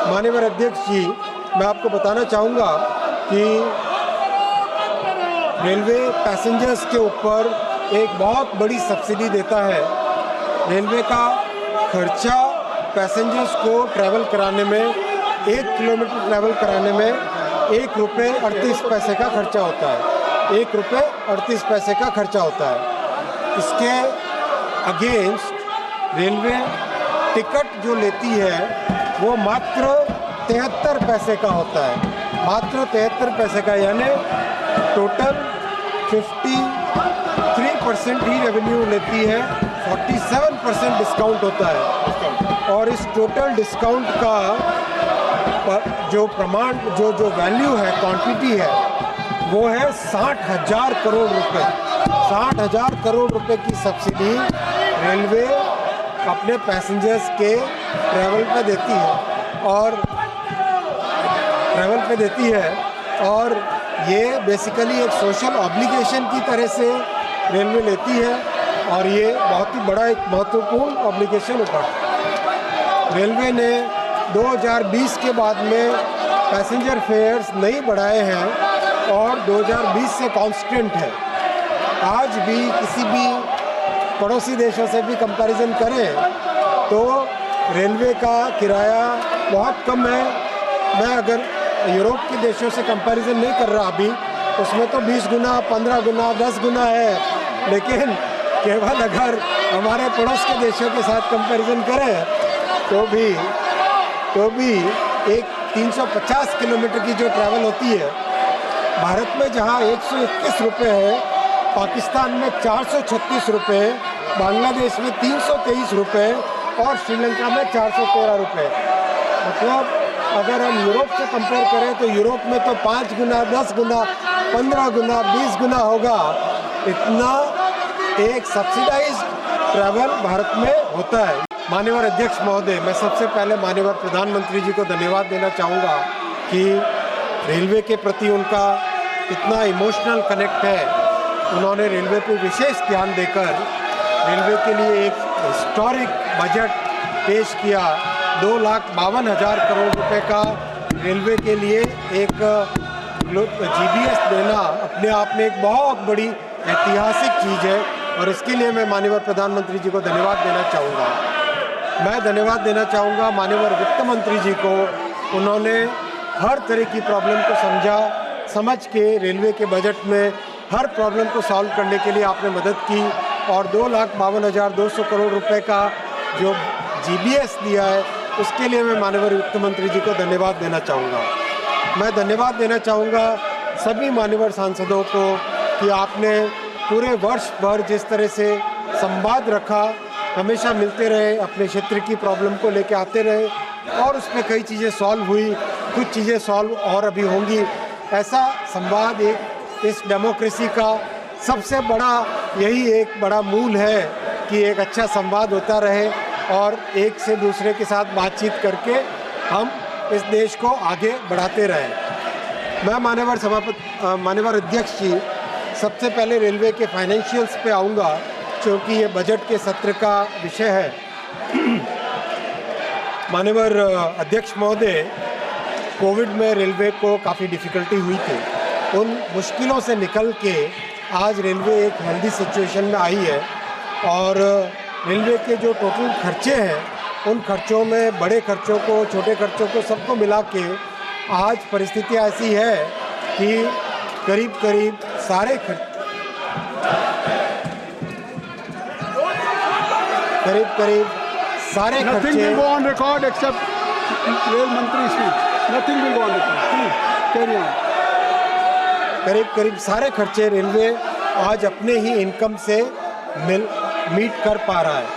माननीय अध्यक्ष जी, मैं आपको बताना चाहूँगा कि रेलवे पैसेंजर्स के ऊपर एक बहुत बड़ी सब्सिडी देता है। रेलवे का खर्चा पैसेंजर्स को ट्रैवल कराने में, 1 किलोमीटर ट्रैवल कराने में ₹1.38 का खर्चा होता है। ₹1.38 का खर्चा होता है। इसके अगेंस्ट रेलवे टिकट जो लेती है वो मात्र 73 पैसे का होता है, मात्र 73 पैसे का, यानी टोटल 53% ही रेवेन्यू लेती है, 47% डिस्काउंट होता है। और इस टोटल डिस्काउंट का जो प्रमाण, जो वैल्यू है, क्वांटिटी है, वो है 60,000 करोड़ रुपए। 60,000 करोड़ रुपए की सब्सिडी रेलवे अपने पैसेंजर्स के ट्रैवल पे देती है और ये बेसिकली एक सोशल ऑब्लिगेशन की तरह से रेलवे लेती है और ये बहुत ही बड़ा एक महत्वपूर्ण ऑब्लिगेशन होता है। रेलवे ने 2020 के बाद में पैसेंजर फेयर्स नहीं बढ़ाए हैं और 2020 से कांस्टेंट है। आज भी किसी भी पड़ोसी देशों से भी कंपैरिजन करें तो रेलवे का किराया बहुत कम है। मैं अगर यूरोप के देशों से कंपैरिजन नहीं कर रहा अभी, उसमें तो 20 गुना, 15 गुना, 10 गुना है, लेकिन केवल अगर हमारे पड़ोस के देशों के साथ कंपैरिजन करें तो भी एक 350 किलोमीटर की जो ट्रैवल होती है, भारत में जहां 121 रुपये है, पाकिस्तान में 436 रुपये, बांग्लादेश में 323 रुपये और श्रीलंका में 413 रुपये। मतलब अगर हम यूरोप से कंपेयर करें तो यूरोप में तो 5 गुना, 10 गुना, 15 गुना, 20 गुना होगा। इतना एक सब्सिडाइज्ड ट्रैवल भारत में होता है। माननीय अध्यक्ष महोदय, मैं सबसे पहले माननीय प्रधानमंत्री जी को धन्यवाद देना चाहूँगा कि रेलवे के प्रति उनका इतना इमोशनल कनेक्ट है। उन्होंने रेलवे को विशेष ध्यान देकर रेलवे के लिए एक हिस्टोरिक बजट पेश किया। 2,52,000 करोड़ रुपए का रेलवे के लिए एक GBS देना अपने आप में एक बहुत बड़ी ऐतिहासिक चीज़ है और इसके लिए मैं माननीय प्रधानमंत्री जी को धन्यवाद देना चाहूँगा। मैं धन्यवाद देना चाहूँगा माननीय वित्त मंत्री जी को। उन्होंने हर तरह की प्रॉब्लम को समझ के रेलवे के बजट में हर प्रॉब्लम को सॉल्व करने के लिए आपने मदद की और 2,52,200 करोड़ रुपए का जो GBS दिया है, उसके लिए मैं माननीय वित्त मंत्री जी को धन्यवाद देना चाहूँगा। मैं धन्यवाद देना चाहूँगा सभी माननीय सांसदों को कि आपने पूरे वर्ष भर जिस तरह से संवाद रखा, हमेशा मिलते रहे, अपने क्षेत्र की प्रॉब्लम को लेके आते रहे और उसमें कई चीज़ें सॉल्व हुई, कुछ चीज़ें सॉल्व और अभी होंगी। ऐसा संवाद एक इस डेमोक्रेसी का सबसे बड़ा, यही एक बड़ा मूल है कि एक अच्छा संवाद होता रहे और एक से दूसरे के साथ बातचीत करके हम इस देश को आगे बढ़ाते रहें। मैं माननीय अध्यक्ष जी, सबसे पहले रेलवे के फाइनेंशियल्स पे आऊँगा क्योंकि ये बजट के सत्र का विषय है। माननीय अध्यक्ष महोदय, कोविड में रेलवे को काफ़ी डिफ़िकल्टी हुई थी। उन मुश्किलों से निकल के आज रेलवे एक हेल्दी सिचुएशन में आई है और रेलवे के जो टोटल खर्चे हैं, उन खर्चों में बड़े खर्चों को, छोटे खर्चों को, सबको मिला के आज परिस्थिति ऐसी है कि करीब सारे Nothing will go on record except rail मंत्री speech. Nothing will go on record. Please carry on. करीब सारे खर्चे रेलवे आज अपने ही इनकम से मीट कर पा रहा है।